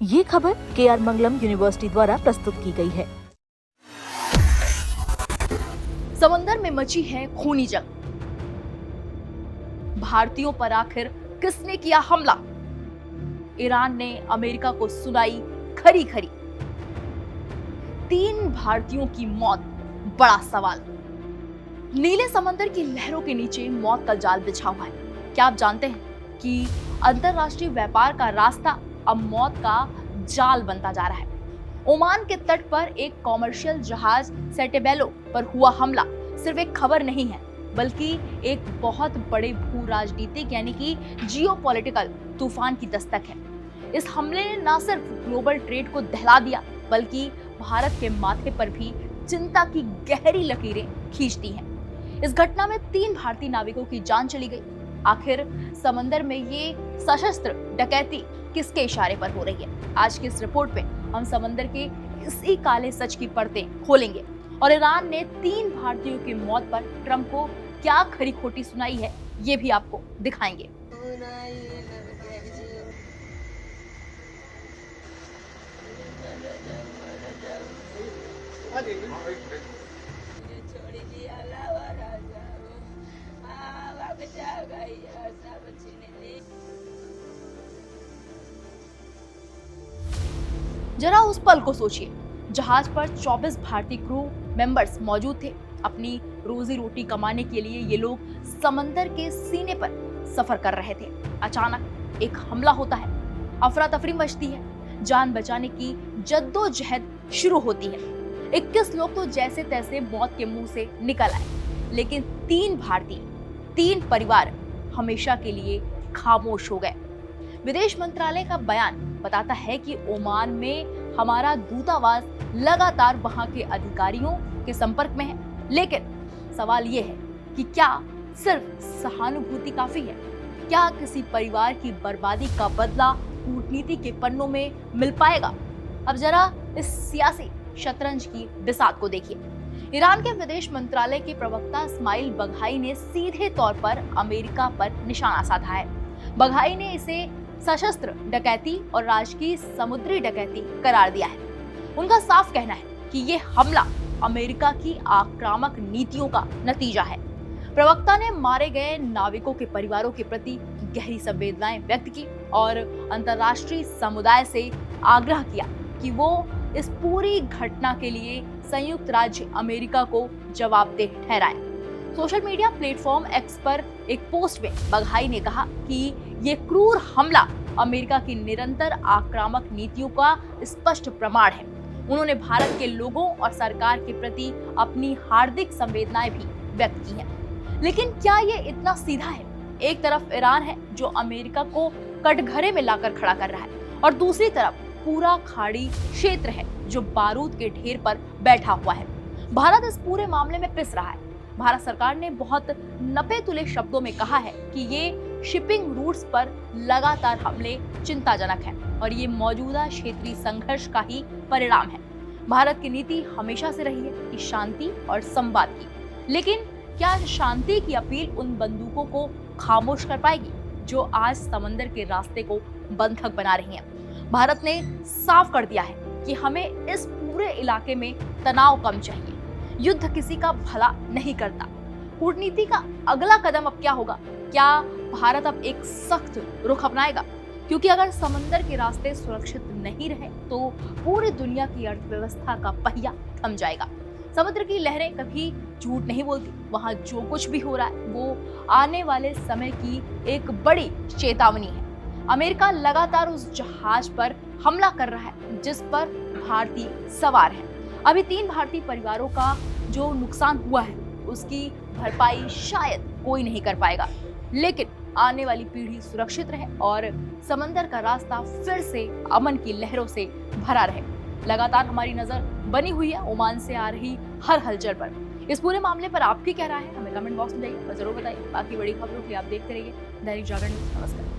ये खबर KR मंगलम university द्वारा प्रस्तुत की गई है। समंदर में मची है खूनी जंग। भारतीयों पर आखिर किसने किया हमला? ईरान ने अमेरिका को सुनाई खरी खरी। 3 भारतीयों की मौत, बड़ा सवाल। नीले समंदर की लहरों के नीचे मौत का जाल बिछा हुआ है। क्या आप जानते हैं कि अंतरराष्ट्रीय व्यापार का रास्ता अब मौत का जाल बनता जा रहा है? ओमान के तट पर एक कॉमर्शियल जहाज सेटेबेलो पर हुआ हमला सिर्फ एक खबर नहीं है, बल्कि एक बहुत बड़े भू राजनीतिक यानी कि जियोपॉलिटिकल तूफान की दस्तक है। इस हमले ने न सिर्फ ग्लोबल ट्रेड को दहला दिया, बल्कि भारत के माथे पर भी चिंता की गहरी लकीरें खींच दी हैं। इस घटना में 3 भारतीय नाविकों की जान चली गई। आखिर समंदर में ये सशस्त्र डकैती किसके इशारे पर हो रही है? आज की इस रिपोर्ट में हम समंदर के इसी काले सच की परतें खोलेंगे और ईरान ने 3 भारतीयों की मौत पर ट्रंप को क्या खरी खोटी सुनाई है, ये भी आपको दिखाएंगे। जरा उस पल को सोचिए, जहाज पर 24 भारतीय क्रू मेंबर्स मौजूद थे। अपनी रोजी रोटी कमाने के लिए ये लोग समंदर के सीने पर सफर कर रहे थे। अचानक एक हमला होता है, अफरा तफरी मचती है, जान बचाने की जद्दोजहद शुरू होती है। 21 लोग तो जैसे तैसे मौत के मुंह से निकल आए, लेकिन 3 भारतीय, 3 परिवार हमेशा के लिए खामोश हो गए। विदेश मंत्रालय का बयान बताता है कि ओमान में हमारा दूतावास लगातार वहां के अधिकारियों के संपर्क में है, लेकिन सवाल ये है कि क्या सिर्फ सहानुभूति काफी है? क्या किसी परिवार की बर्बादी का बदला कूटनीति के पन्नों में मिल पाएगा? अब जरा इस सियासी शतरंज की बिसात को देखिए। ईरान के विदेश मंत्रालय के प्रवक्ता इस्माइल बघाई ने सीधे तौर पर अमेरिका पर निशाना साधा है। बघाई ने इसे सशस्त्र डकैती और राजकीय समुद्री डकैती करार दिया है। उनका साफ कहना है कि ये हमला अमेरिका की आक्रामक नीतियों का नतीजा है। प्रवक्ता ने मारे गए नाविकों के परिवारों के प्रति गहरी संवेदनाएं व्यक्त की और अंतर्राष्ट्रीय समुदाय से आग्रह किया कि वो इस पूरी घटना के लिए संयुक्त राज्य अमेरिका को जवाबदेह ठहराए। सोशल मीडिया प्लेटफॉर्म एक्स पर एक पोस्ट में बघाई ने कहा कि ये क्रूर हमला अमेरिका की निरंतर आक्रामक नीतियों का स्पष्ट प्रमाण है। उन्होंने भारत के लोगों और सरकार के प्रति अपनी हार्दिक संवेदनाएं भी व्यक्त की हैं। लेकिन क्या ये इतना सीधा है? एक तरफ ईरान है जो अमेरिका को कटघरे में लाकर खड़ा कर रहा है, और दूसरी तरफ पूरा खाड़ी क्षेत्र है जो बारूद के ढेर पर बैठा हुआ है। भारत इस पूरे मामले में पिस रहा है। भारत सरकार ने बहुत नपे तुले शब्दों में कहा है कि ये शिपिंग रूट्स पर लगातार हमले चिंताजनक है और ये मौजूदा क्षेत्रीय संघर्ष का ही परिणाम है। भारत की नीति हमेशा से रही है कि शांति और संवाद की, लेकिन क्या शांति की अपील उन बंदूकों को खामोश कर पाएगी जो आज समंदर के रास्ते को बंधक बना रही हैं? भारत ने साफ कर दिया है कि हमें इस पूरे इलाके में तनाव कम चाहिए। युद्ध किसी का भला नहीं करता। कूटनीति का अगला कदम अब क्या होगा? क्या भारत अब एक सख्त रुख अपनाएगा? क्योंकि अगर समंदर के रास्ते सुरक्षित नहीं रहे तो पूरी दुनिया की अर्थव्यवस्था का पहिया थम जाएगा। समुद्र की लहरें कभी झूठ नहीं बोलती। वहां जो कुछ भी हो रहा है वो आने वाले समय की एक बड़ी चेतावनी है। अमेरिका लगातार उस जहाज पर हमला कर रहा है जिस पर भारतीय सवार है। अभी 3 भारतीय परिवारों का जो नुकसान हुआ है उसकी भरपाई शायद कोई नहीं कर पाएगा, लेकिन आने वाली पीढ़ी सुरक्षित रहे और समंदर का रास्ता फिर से अमन की लहरों से भरा रहे। लगातार हमारी नजर बनी हुई है ओमान से आ रही हर हलचल पर। इस पूरे मामले पर आपकी क्या राय है? हमें कमेंट बॉक्स में जाइए और जरूर बताइए। बाकी बड़ी खबरों के लिए आप देखते रहिए दैनिक जागरण न्यूज़। नमस्कार।